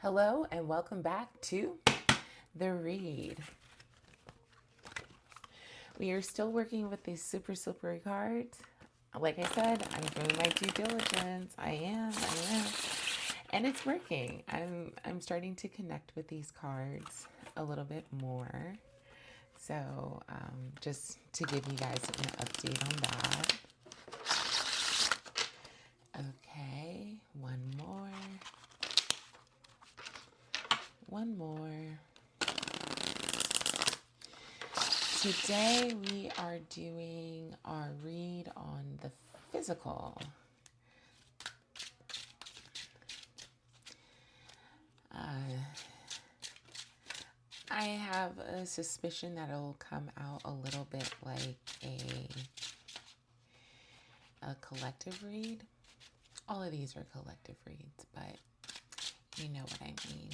Hello and welcome back to The Read. We are still working with these super slippery cards. Like I said, I'm doing my due diligence. I am. And it's working. I'm starting to connect with these cards a little bit more. So just to give you guys an update on that. Okay, one more. Today we are doing our read on the physical. I have a suspicion that it'll come out a little bit like a collective read. All of these are collective reads, but you know what I mean.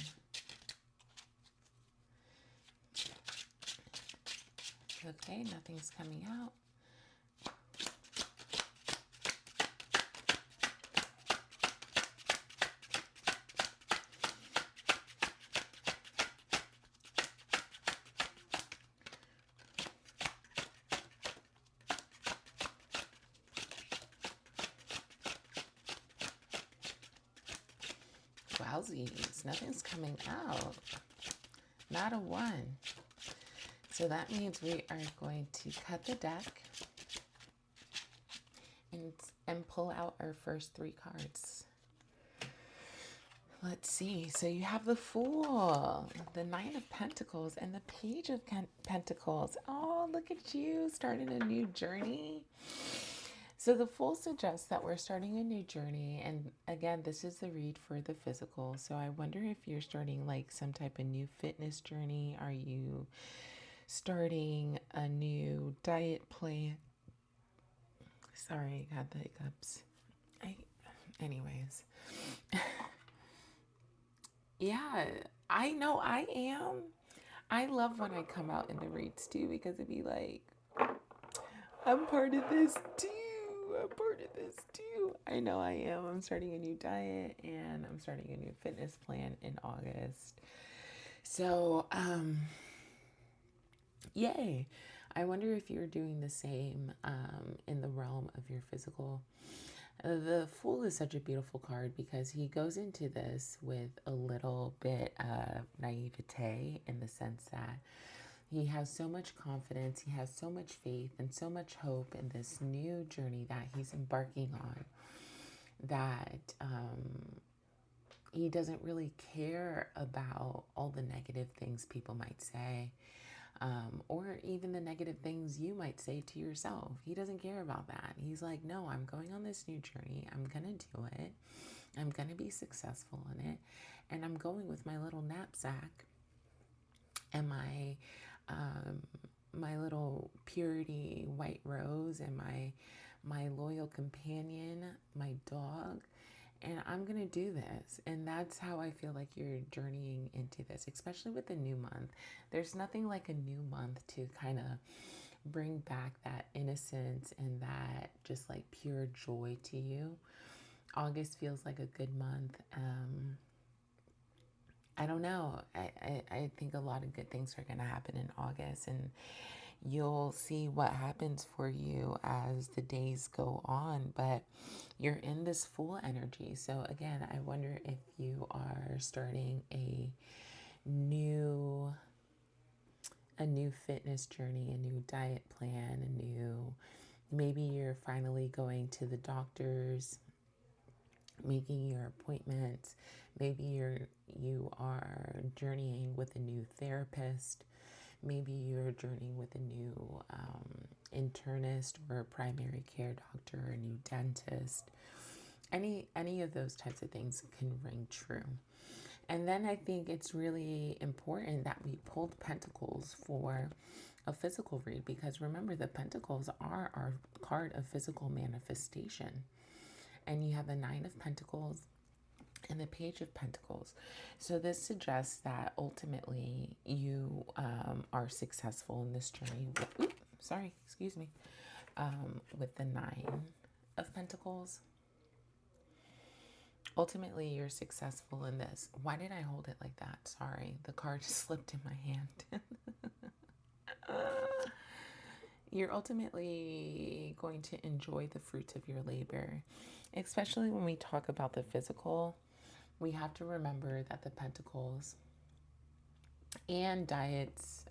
Okay, nothing's coming out. Wowsies, nothing's coming out. Not a one. So that means we are going to cut the deck and pull out our first three cards. Let's see. So you have the Fool, the Nine of Pentacles, and the Page of Pentacles. Oh, look at you starting a new journey. So the Fool suggests that we're starting a new journey. And again, this is the read for the physical. So I wonder if you're starting like some type of new fitness journey. Are you starting a new diet plan? Sorry, I got the hiccups. Anyways. Yeah, I know I am. I love when I come out in the reads too, because it'd be like, I'm part of this too. I know I am. I'm starting a new diet and I'm starting a new fitness plan in August. So, yay. I wonder if you're doing the same in the realm of your physical. The Fool is such a beautiful card because he goes into this with a little bit of naivete in the sense that he has so much confidence, he has so much faith and so much hope in this new journey that he's embarking on that he doesn't really care about all the negative things people might say. Or even the negative things you might say to yourself. He doesn't care about that. He's like, no, I'm going on this new journey. I'm going to do it. I'm going to be successful in it. And I'm going with my little knapsack and my little purity white rose and my loyal companion, my dog. And I'm going to do this. And that's how I feel like you're journeying into this, especially with the new month. There's nothing like a new month to kind of bring back that innocence and that just like pure joy to you. August feels like a good month. I don't know. I think a lot of good things are going to happen in August, and you'll see what happens for you as the days go on. But you're in this Fool energy. So again, I wonder if you are starting a new fitness journey, a new diet plan, maybe you're finally going to the doctors, making your appointments. Maybe you are journeying with a new therapist. Maybe you're journeying with a new internist or a primary care doctor or a new dentist. Any of those types of things can ring true. And then I think it's really important that we pulled Pentacles for a physical read, because remember, the Pentacles are our card of physical manifestation. And you have the Nine of Pentacles and the Page of Pentacles. So this suggests that ultimately you are successful in this journey. With the Nine of Pentacles. Ultimately, you're successful in this. Why did I hold it like that? Sorry, the card just slipped in my hand. You're ultimately going to enjoy the fruits of your labor, especially when we talk about the physical. We have to remember that the pentacles and diets,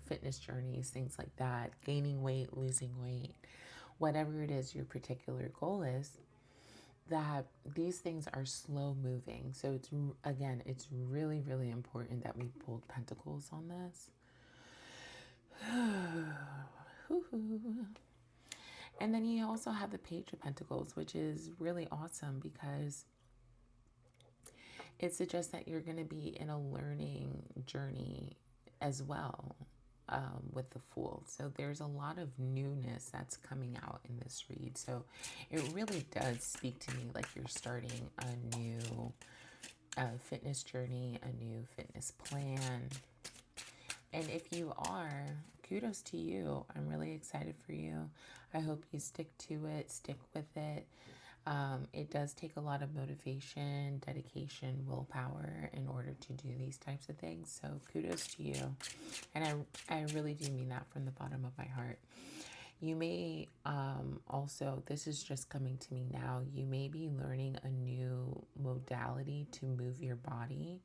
fitness journeys, things like that, gaining weight, losing weight, whatever it is your particular goal is, that these things are slow moving. So it's, again, it's really, really important that we pulled pentacles on this. And then you also have the Page of Pentacles, which is really awesome because it suggests that you're going to be in a learning journey as well, with the Fool. So there's a lot of newness that's coming out in this read. So it really does speak to me like you're starting a new fitness journey, a new fitness plan. And if you are, kudos to you. I'm really excited for you. I hope you stick to it, stick with it. It does take a lot of motivation, dedication, willpower in order to do these types of things. So kudos to you. And I really do mean that from the bottom of my heart. You may also, this is just coming to me now, you may be learning a new modality to move your body,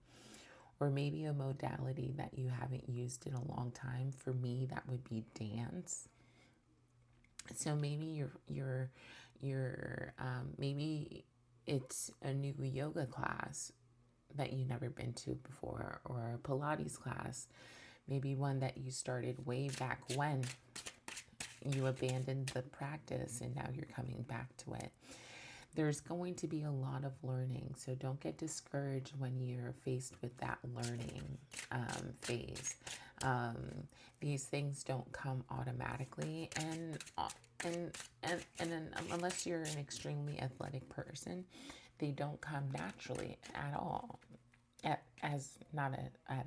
or maybe a modality that you haven't used in a long time. For me, that would be dance. So maybe maybe it's a new yoga class that you've never been to before, or a Pilates class, maybe one that you started way back when you abandoned the practice and now you're coming back to it. There's going to be a lot of learning, so don't get discouraged when you're faced with that learning phase. These things don't come automatically, and unless you're an extremely athletic person, they don't come naturally at all. At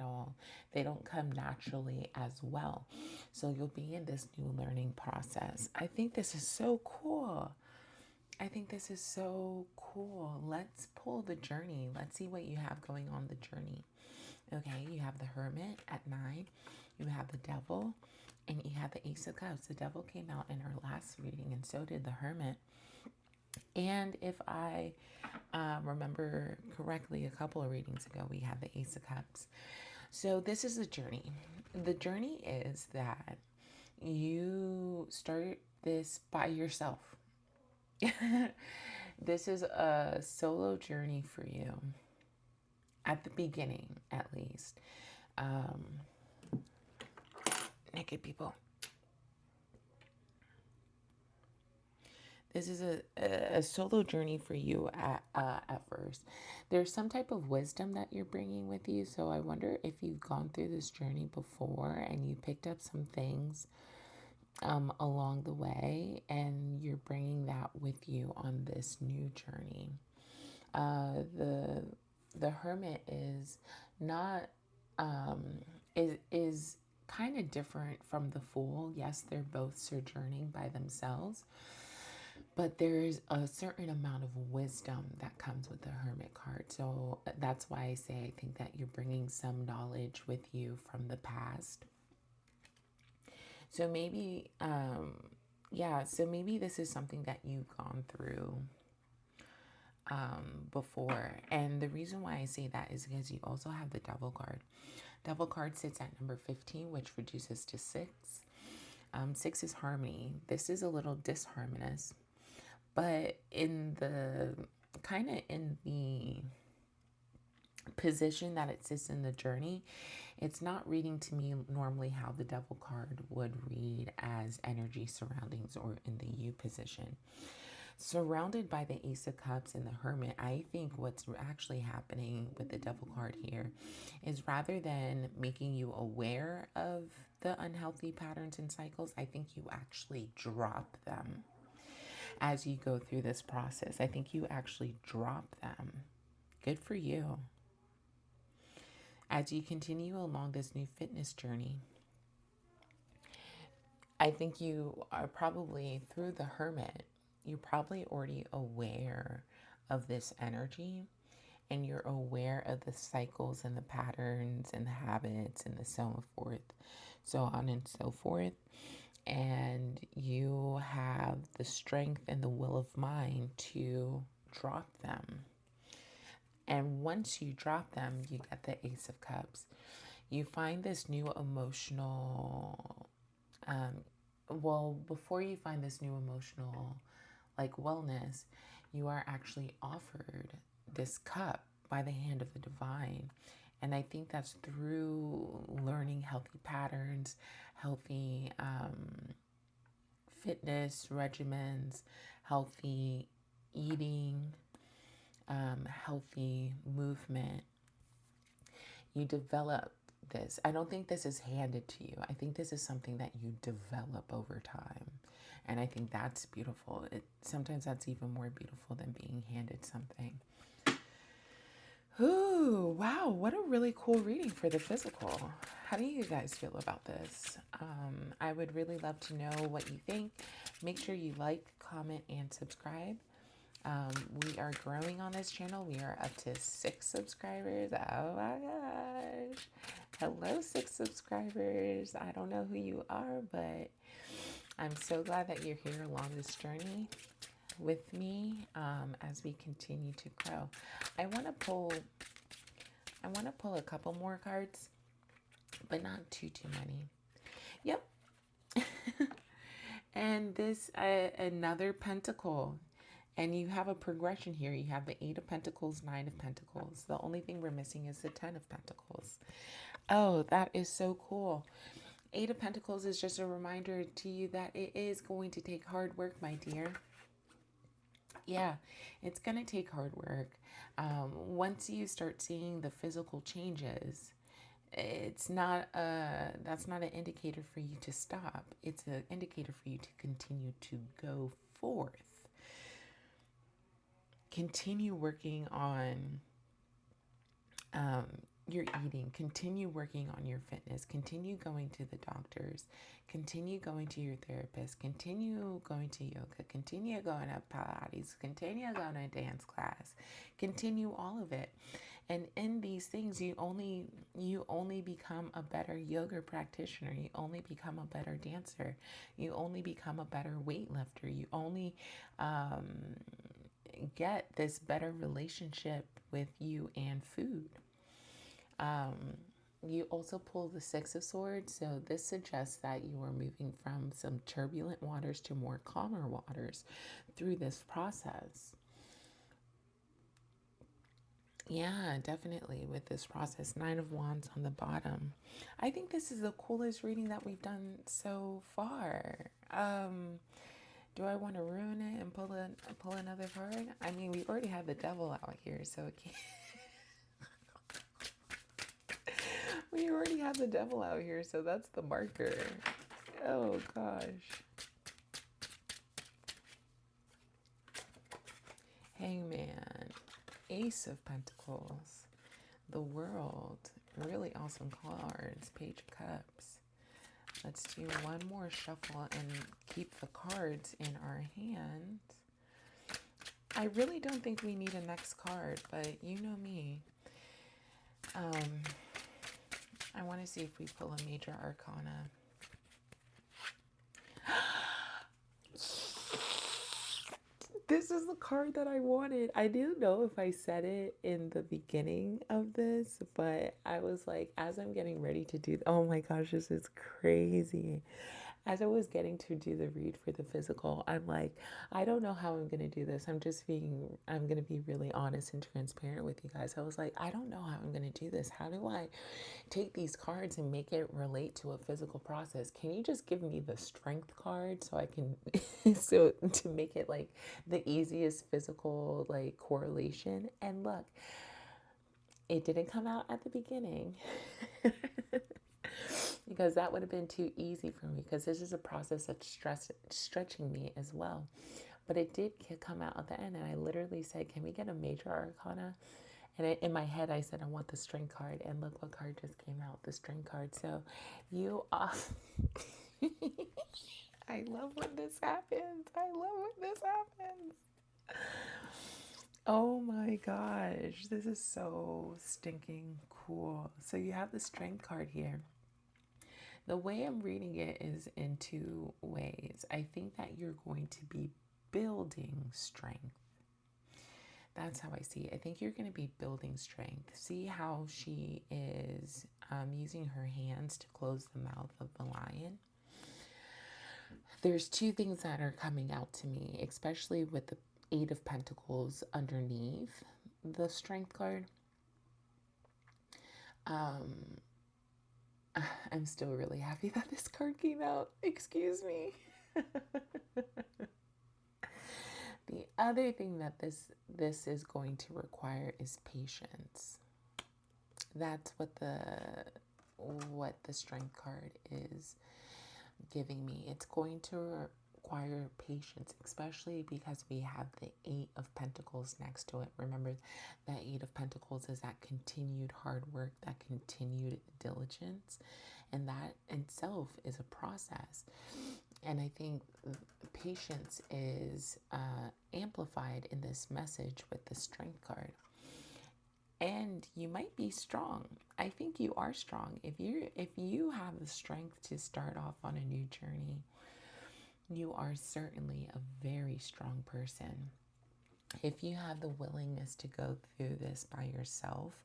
all. They don't come naturally as well. So you'll be in this new learning process. I think this is so cool. Let's pull the journey. Let's see what you have going on the journey. Okay, you have the Hermit at 9. You have the Devil, and you have the Ace of Cups. The Devil came out in our last reading, and so did the Hermit. And if I remember correctly, a couple of readings ago, we had the Ace of Cups. So this is a journey. The journey is that you start this by yourself. This is a solo journey for you, at the beginning, at least. Naked people. This is a solo journey for you at first. There's some type of wisdom that you're bringing with you. So I wonder if you've gone through this journey before and you picked up some things along the way, and you're bringing that with you on this new journey. The Hermit is not is kind of different from the Fool. Yes, they're both sojourning by themselves, but there's a certain amount of wisdom that comes with the Hermit card. So that's why I say I think that you're bringing some knowledge with you from the past. So maybe, so maybe this is something that you've gone through before. And the reason why I say that is because you also have the Devil card. Devil card sits at number 15, which reduces to 6. 6 is harmony. This is a little disharmonious, but in the position that it sits in the journey, it's not reading to me normally how the Devil card would read as energy surroundings or in the U position. Surrounded by the Ace of Cups and the Hermit, I think what's actually happening with the Devil card here is, rather than making you aware of the unhealthy patterns and cycles, I think you actually drop them as you go through this process. I think you actually drop them. Good for you. As you continue along this new fitness journey, I think you are probably, through the Hermit, you're probably already aware of this energy, and you're aware of the cycles and the patterns and the habits and the so forth, so on and so forth. And you have the strength and the will of mind to drop them. And once you drop them, you get the Ace of Cups. You find this new emotional, before you find this new emotional, like wellness, you are actually offered this cup by the hand of the divine. And I think that's through learning healthy patterns, healthy fitness regimens, healthy eating, healthy movement. You develop this. I don't think this is handed to you. I think this is something that you develop over time. And I think that's beautiful. Sometimes that's even more beautiful than being handed something. Ooh, wow, what a really cool reading for the physical. How do you guys feel about this? I would really love to know what you think. Make sure you like, comment, and subscribe. We are growing on this channel. We are up to 6 subscribers. Oh my gosh. Hello, 6 subscribers. I don't know who you are, but I'm so glad that you're here along this journey with me as we continue to grow. I want to pull a couple more cards, but not too many. Yep. And this another pentacle. And you have a progression here. You have the 8 of Pentacles, 9 of Pentacles. The only thing we're missing is the 10 of Pentacles. Oh, that is so cool. 8 of Pentacles is just a reminder to you that it is going to take hard work, my dear. Yeah, it's going to take hard work. Once you start seeing the physical changes, that's not an indicator for you to stop. It's an indicator for you to continue to go forth. Continue working on your eating. Continue working on your fitness. Continue going to the doctors. Continue going to your therapist. Continue going to yoga. Continue going to Pilates. Continue going to dance class. Continue all of it. And in these things, you only become a better yoga practitioner. You only become a better dancer. You only become a better weightlifter. You only get this better relationship with you and food. You also pull the 6 of Swords, so this suggests that you are moving from some turbulent waters to more calmer waters through this process. Yeah, definitely with this process. 9 of Wands on the bottom. I think this is the coolest reading that we've done so far. Do I want to ruin it and pull another card? I mean, we already have the Devil out here, so it can't. We already have the Devil out here, so that's the marker. Oh gosh. Hangman, Ace of Pentacles, the World, really awesome cards, Page of Cups. Let's do one more shuffle and keep the cards in our hand. I really don't think we need a next card, but you know me. I want to see if we pull a Major Arcana. This is the card that I wanted. I didn't know if I said it in the beginning of this, but I was like, as I'm getting ready to do, oh my gosh, this is crazy. As I was getting to do the read for the physical, I'm like, I don't know how I'm going to do this. I'm going to be really honest and transparent with you guys. I was like, I don't know how I'm going to do this. How do I take these cards and make it relate to a physical process? Can you just give me the strength card so I can, so to make it like the easiest physical like correlation? And look, it didn't come out at the beginning. Because that would have been too easy for me, because this is a process that's stretching me as well. But it did come out at the end, and I literally said, can we get a Major Arcana? And in my head, I said, I want the Strength card. And look what card just came out, the Strength card. So you are... I love when this happens. I love when this happens. Oh my gosh, this is so stinking cool. So you have the strength card here. The way I'm reading it is in two ways. I think that you're going to be building strength. That's how I see it. I think you're going to be building strength. See how she is using her hands to close the mouth of the lion? There's two things that are coming out to me, especially with the Eight of Pentacles underneath the strength card. I'm still really happy that this card came out. Excuse me. The other thing that this is going to require is patience. That's what the strength card is giving me. It's going to require patience, especially because we have the Eight of Pentacles next to it. Remember, that Eight of Pentacles is that continued hard work, that continued diligence, and that itself is a process. And I think patience is amplified in this message with the strength card. And you might be strong. I think you are strong. If you have the strength to start off on a new journey, you are certainly a very strong person. If you have the willingness to go through this by yourself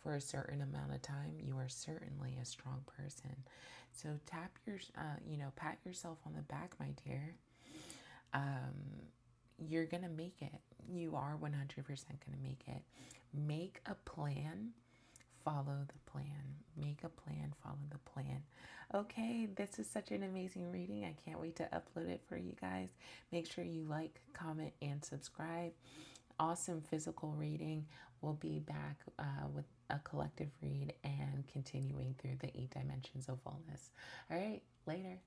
for a certain amount of time, you are certainly a strong person. So pat yourself on the back, my dear. You're gonna make it. You are 100% gonna make it. Make a plan, follow the plan. Make a plan, follow the plan. Okay, this is such an amazing reading. I can't wait to upload it for you guys. Make sure you like, comment, and subscribe. Awesome physical reading. We'll be back with a collective read and continuing through the 8 dimensions of wellness. All right, later.